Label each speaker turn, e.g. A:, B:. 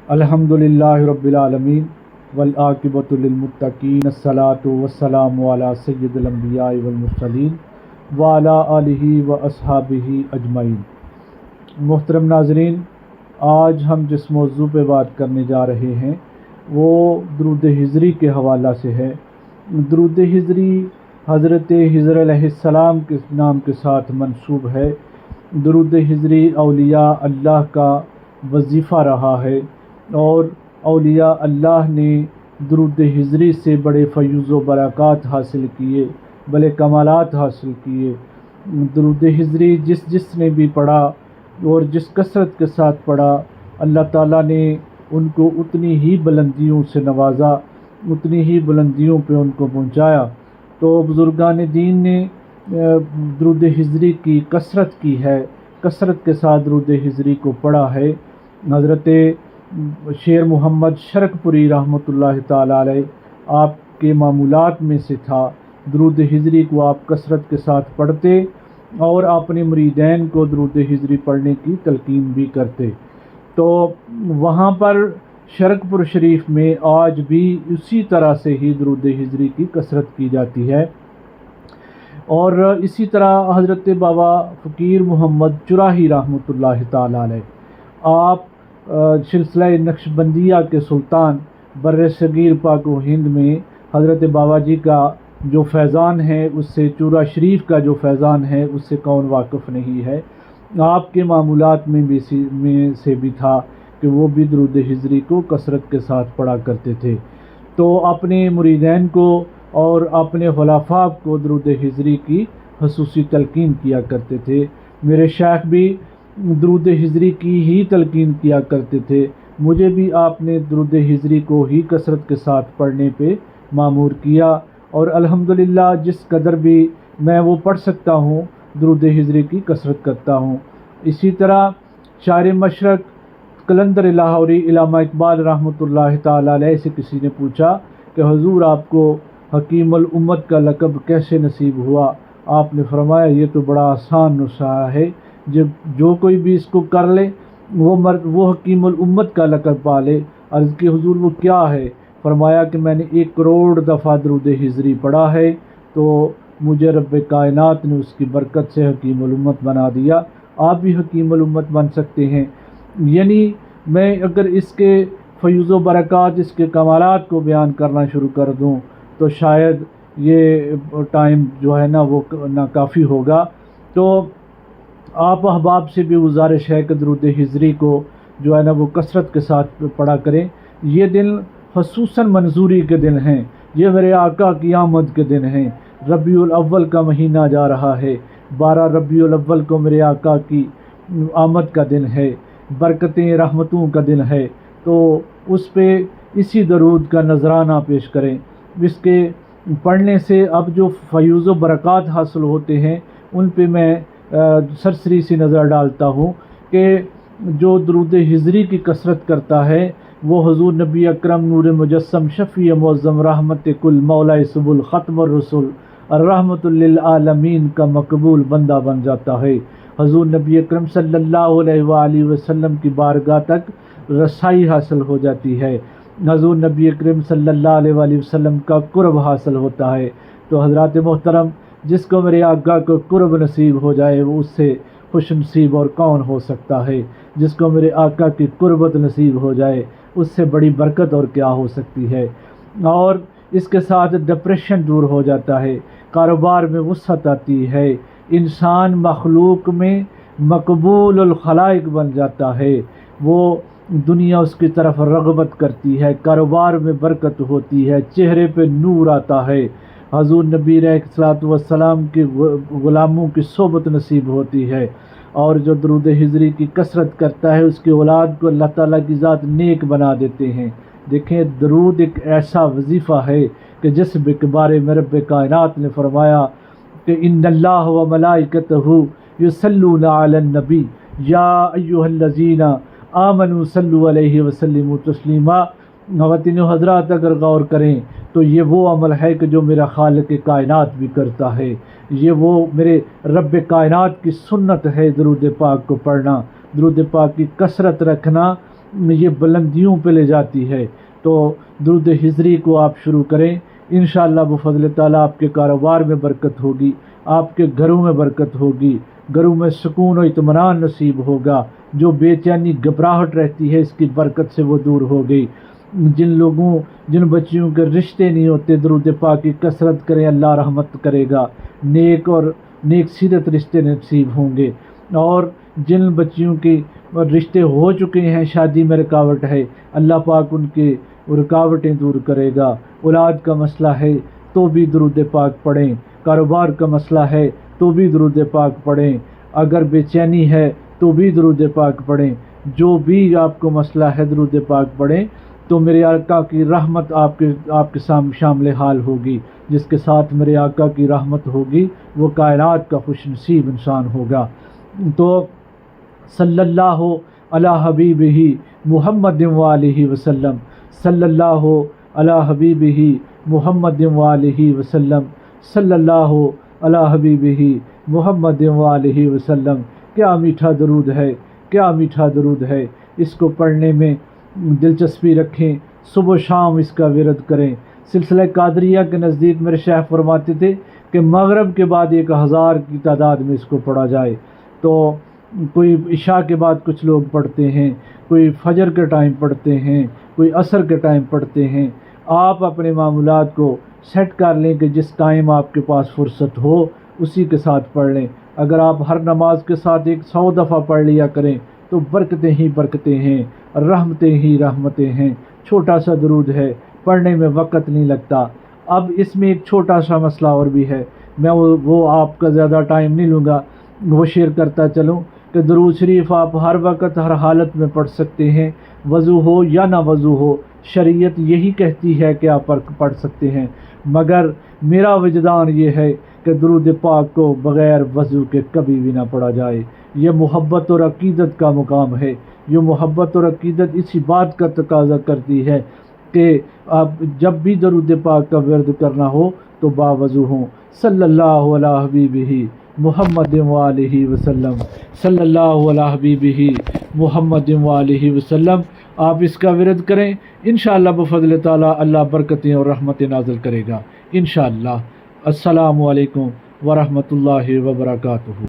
A: الحمدللہ رب العالمین والعاقبۃ للمتقین الصلاۃ والسلام علی سید الانبیاء والمرسلین وعلی آلہ واصحابہ اجمعین۔ محترم ناظرین، آج ہم جس موضوع پہ بات کرنے جا رہے ہیں وہ درود ہجری کے حوالہ سے ہے۔ درود ہجری حضرت ہجر علیہ السلام کے نام کے ساتھ منسوب ہے۔ درود ہجری اولیاء اللہ کا وظیفہ رہا ہے اور اولیاء اللہ نے درود ہجری سے بڑے فیوز و برکات حاصل کیے، بڑے کمالات حاصل کیے۔ درود ہجری جس نے بھی پڑھا اور جس کثرت کے ساتھ پڑھا، اللہ تعالیٰ نے ان کو اتنی ہی بلندیوں سے نوازا، اتنی ہی بلندیوں پہ ان کو پہنچایا۔ تو بزرگان دین نے درود ہجری کی کثرت کی ہے، کثرت کے ساتھ درود ہجری کو پڑھا ہے۔ حضرت شیر محمد شرک پوری رحمۃ اللہ تعالیٰ علیہ آپ کے معمولات میں سے تھا، درود ہجری کو آپ کثرت کے ساتھ پڑھتے اور اپنے مریدین کو درود ہجری پڑھنے کی تلقین بھی کرتے۔ تو وہاں پر شرک پور شریف میں آج بھی اسی طرح سے ہی درود ہجری کی کثرت کی جاتی ہے۔ اور اسی طرح حضرت بابا فقیر محمد چراہی رحمۃ اللہ تعالیٰ علیہ آپ سلسلہ نقشبندیہ کے سلطان بر صغیر پاک و ہند میں حضرت بابا جی کا جو فیضان ہے، اس سے چورا شریف کا جو فیضان ہے اس سے کون واقف نہیں ہے۔ آپ کے معمولات میں سے بھی تھا کہ وہ بھی درود ہجری کو کثرت کے ساتھ پڑھا کرتے تھے۔ تو اپنے مریدین کو اور اپنے خلفاء کو درود ہجری کی خصوصی تلقین کیا کرتے تھے۔ میرے شیخ بھی درود ہجری کی ہی تلقین کیا کرتے تھے، مجھے بھی آپ نے درود ہجری کو ہی کثرت کے ساتھ پڑھنے پہ مامور کیا، اور الحمدللہ جس قدر بھی میں وہ پڑھ سکتا ہوں درود ہجری کی کثرت کرتا ہوں۔ اسی طرح شاعر مشرق قلندر لاہوری علامہ اقبال رحمۃ اللہ تعالیٰ علیہ سے کسی نے پوچھا کہ حضور آپ کو حکیم الامت کا لقب کیسے نصیب ہوا؟ آپ نے فرمایا یہ تو بڑا آسان نسخہ ہے، جو کوئی بھی اس کو کر لے وہ حکیم الامت کا لقب پا لے۔ عرض کی حضور وہ کیا ہے؟ فرمایا کہ میں نے 1 کروڑ دفعہ درود ہجری پڑھا ہے تو مجھے رب کائنات نے اس کی برکت سے حکیم الامت بنا دیا۔ آپ بھی حکیم الامت بن سکتے ہیں۔ یعنی میں اگر اس کے فیوز و برکات، اس کے کمالات کو بیان کرنا شروع کر دوں تو شاید یہ ٹائم جو ہے نا وہ ناکافی ہوگا۔ تو آپ احباب سے بھی گزارش ہے کہ درود ہجری کو جو ہے نا وہ کثرت کے ساتھ پڑھا کریں۔ یہ دن خصوصاً منظوری کے دن ہیں، یہ میرے آقا کی آمد کے دن ہیں۔ ربیع الاول کا مہینہ جا رہا ہے، 12 ربیع الاول کو میرے آقا کی آمد کا دن ہے، برکتیں رحمتوں کا دن ہے۔ تو اس پہ اسی درود کا نذرانہ پیش کریں۔ اس کے پڑھنے سے اب جو فیوز و برکات حاصل ہوتے ہیں ان پہ میں سرسری سی نظر ڈالتا ہوں کہ جو درود ہجری کی کثرت کرتا ہے وہ حضور نبی اکرم نور مجسم شفیع معظم رحمت کل مولا سبل ختم الرسول الرحمت للعالمین کا مقبول بندہ بن جاتا ہے۔ حضور نبی اکرم صلی اللہ علیہ وآلہ وسلم کی بارگاہ تک رسائی حاصل ہو جاتی ہے، حضور نبی اکرم صلی اللہ علیہ وآلہ وسلم کا قرب حاصل ہوتا ہے۔ تو حضرات محترم، جس کو میرے آقا کو قرب نصیب ہو جائے وہ اس سے خوش نصیب اور کون ہو سکتا ہے؟ جس کو میرے آقا کی قربت نصیب ہو جائے اس سے بڑی برکت اور کیا ہو سکتی ہے؟ اور اس کے ساتھ ڈپریشن دور ہو جاتا ہے، کاروبار میں وسعت آتی ہے، انسان مخلوق میں مقبول الخلائق بن جاتا ہے، وہ دنیا اس کی طرف رغبت کرتی ہے، کاروبار میں برکت ہوتی ہے، چہرے پہ نور آتا ہے، حضور نبی علیہ الصلوۃ والسلام کے غلاموں کی صحبت نصیب ہوتی ہے۔ اور جو درود ہجری کی کثرت کرتا ہے اس کی اولاد کو اللہ تعالیٰ کی ذات نیک بنا دیتے ہیں۔ دیکھیں درود ایک ایسا وظیفہ ہے کہ جس کے بارے میں رب کائنات نے فرمایا کہ ان اللہ و ملائکتہ یصلون علی النبی یا ایھا الذین آمنوا صلوا علیہ وسلموا تسلیما۔ خواتین و حضرات اگر غور کریں تو یہ وہ عمل ہے کہ جو میرا خالق کائنات بھی کرتا ہے، یہ وہ میرے رب کائنات کی سنت ہے، درود پاک کو پڑھنا، درود پاک کی کثرت رکھنا، یہ بلندیوں پہ لے جاتی ہے۔ تو درود ہجری کو آپ شروع کریں، انشاءاللہ بفضل تعالیٰ آپ کے کاروبار میں برکت ہوگی، آپ کے گھروں میں برکت ہوگی، گھروں میں سکون و اطمینان نصیب ہوگا، جو بے چینی گھبراہٹ رہتی ہے اس کی برکت سے وہ دور ہو گئی۔ جن بچیوں کے رشتے نہیں ہوتے درود پاک کی کثرت کریں، اللہ رحمت کرے گا، نیک سیرت رشتے نصیب ہوں گے۔ اور جن بچیوں کے رشتے ہو چکے ہیں، شادی میں رکاوٹ ہے، اللہ پاک ان کے رکاوٹیں دور کرے گا۔ اولاد کا مسئلہ ہے تو بھی درود پاک پڑھیں، کاروبار کا مسئلہ ہے تو بھی درود پاک پڑھیں، اگر بے چینی ہے تو بھی درود پاک پڑھیں، جو بھی آپ کو مسئلہ ہے درود پاک پڑھیں، تو میرے آقا کی رحمت آپ کے سامنے شامل حال ہوگی۔ جس کے ساتھ میرے آقا کی رحمت ہوگی وہ کائنات کا خوش نصیب انسان ہوگا۔ تو صلی اللہ علی حبیبہ محمد وآلہ وسلم، صلی اللہ علی حبیبہ محمد وآلہ وسلم، صلی اللہ علی حبیبہ محمد وآلہ وسلم۔ کیا میٹھا درود ہے، کیا میٹھا درود ہے، اس کو پڑھنے میں دلچسپی رکھیں، صبح و شام اس کا ورد کریں۔ سلسلہ قادریہ کے نزدیک میرے شیخ فرماتے تھے کہ مغرب کے بعد 1000 کی تعداد میں اس کو پڑھا جائے۔ تو کوئی عشاء کے بعد کچھ لوگ پڑھتے ہیں، کوئی فجر کے ٹائم پڑھتے ہیں، کوئی عصر کے ٹائم پڑھتے ہیں۔ آپ اپنے معمولات کو سیٹ کر لیں کہ جس ٹائم آپ کے پاس فرصت ہو اسی کے ساتھ پڑھ لیں۔ اگر آپ ہر نماز کے ساتھ 100 دفعہ پڑھ لیا کریں تو برکتیں ہی برکتیں ہیں، رحمتیں ہی رحمتیں ہیں۔ چھوٹا سا درود ہے، پڑھنے میں وقت نہیں لگتا۔ اب اس میں ایک چھوٹا سا مسئلہ اور بھی ہے، میں وہ آپ کا زیادہ ٹائم نہیں لوں گا، وہ شیئر کرتا چلوں کہ درود شریف آپ ہر وقت ہر حالت میں پڑھ سکتے ہیں، وضو ہو یا نہ وضو ہو، شریعت یہی کہتی ہے کہ آپ پڑھ سکتے ہیں، مگر میرا وجدان یہ ہے کہ درود پاک کو بغیر وضو کے کبھی بھی نہ پڑھا جائے۔ یہ محبت اور عقیدت کا مقام ہے، یہ محبت اور عقیدت اسی بات کا تقاضا کرتی ہے کہ آپ جب بھی درود پاک کا ورد کرنا ہو تو باوضو ہوں۔ صلی اللہ علی حبیبہ محمد وآلہ وسلم، صلی اللہ علی حبیبہ محمد وآلہ وسلم۔ آپ اس کا ورد کریں، انشاءاللہ بفضل تعالی اللہ برکتیں اور رحمتیں نازل کرے گا انشاءاللہ۔ السلام علیکم ورحمۃ اللہ وبرکاتہ۔